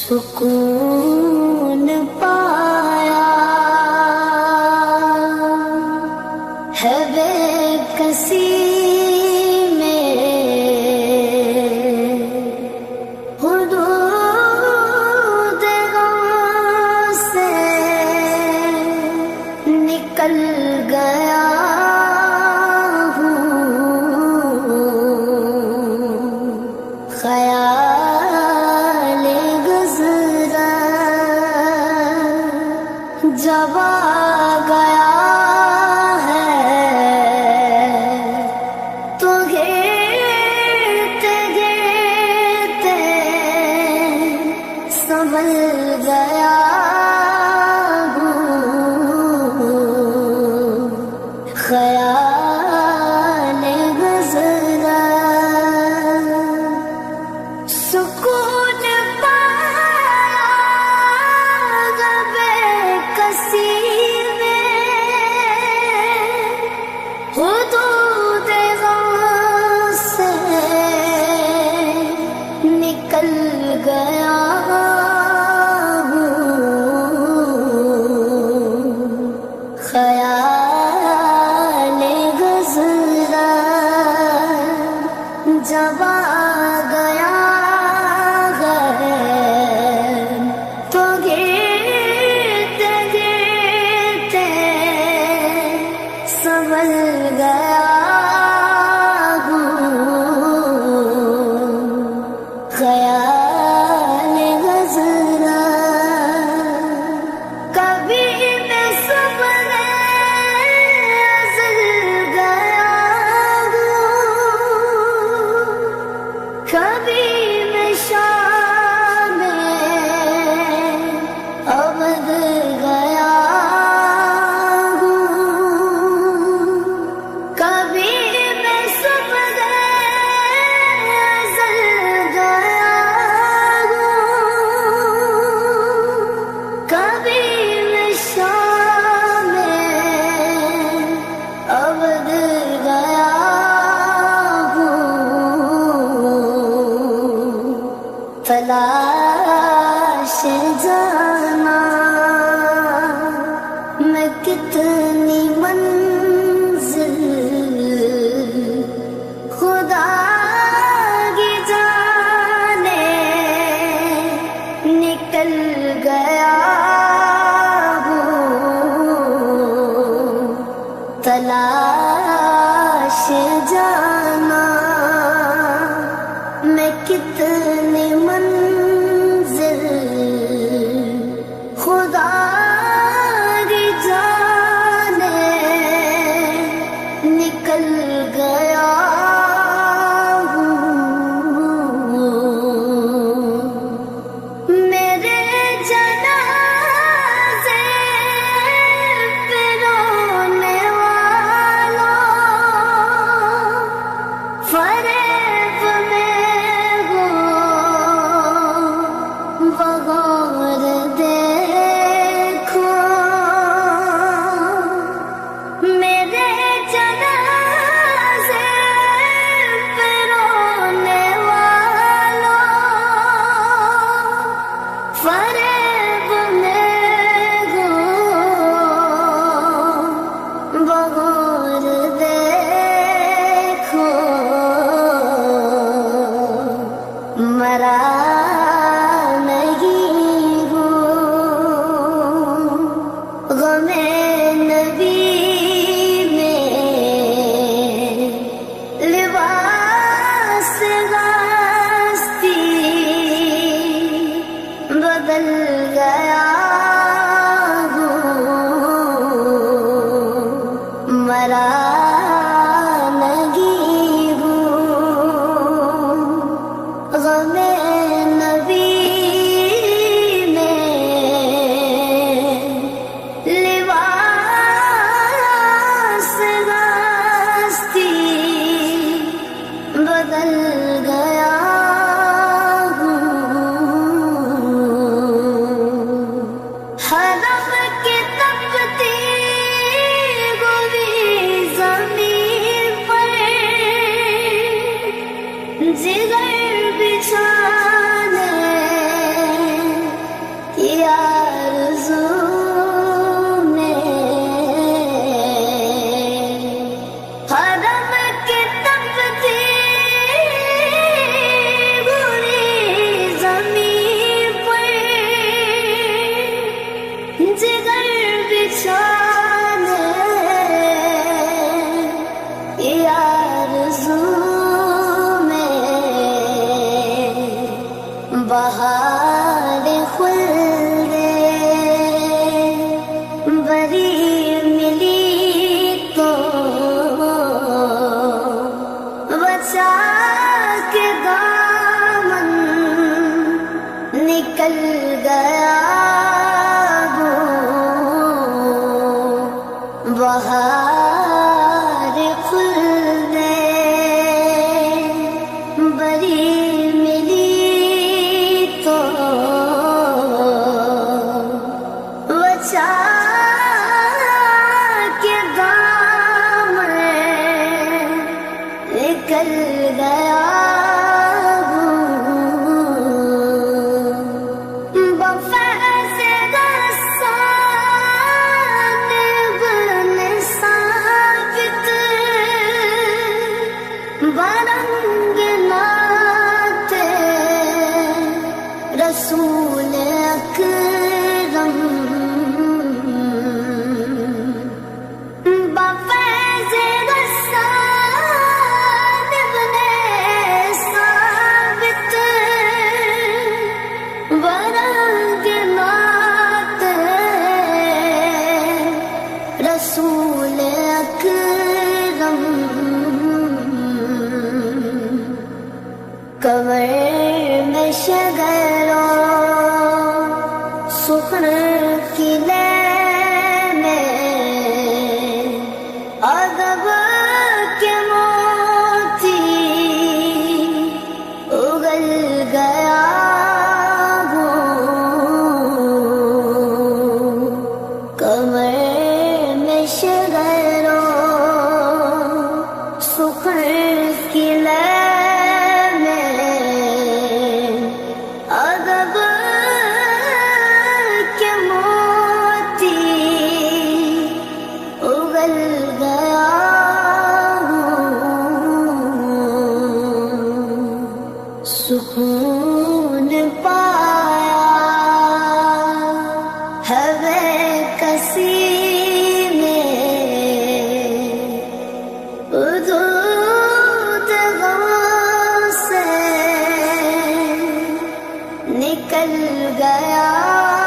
سکون پایا ہے بے کسی میں، حدود غم سے نکل گیا ہوں، خیال گزرا جب آ گیا ہے تو گرتے گرتے سنبھل گیا ہوں، خیال گزرا سکون پایا غم کسی میں، حدود غم سے نکل گیا ہوں، خیال گزرا جب آ گیا ہے تو گرتے گرتے سنبھل گیا ہوں، خیال گزرا کبھی میں صبح ازل گیا ہوں، کبھی میں شام ابد گیا ہوں، کبھی میں صبح ازل گیا ہوں، کبھی میں شام ابد گیا ہوں، تلاش جانا میں کتنی منزل خدا کی جانے نکل گیا ہوں، تلاش جانا میں کتنی منزل خدا کی جانے نکل گیا ہوں، میرے جنازے پہ رونے والوں، فریب میں ہو بغور دیکھو، میرے جنازے پہ رونے والوں، فریب میں ہو بغور دیکھو، مرا نہیں ہوں غم نبی میں، لباس ہستی بدل گیا ہوں، مرا نہیں ہوں غم نبی میں، لباس ہستی بدل گیا ہوں، خلد بری ملی تو بچا کے دامن نکل گیا وہ بہار خلد بری ملی تو بچا کے دامن نکل گیا برنگ نات رسول اکرم بفیض غسان ابن ثابت برنگ نات رسول اکرم قبر میں شگر و سخن کی لے میں ادب کے موتی اگل گیا ہوں قبر میں شگر و سخن کی لے سکون پایا ہے کسی میں حدود غم سے نکل گیا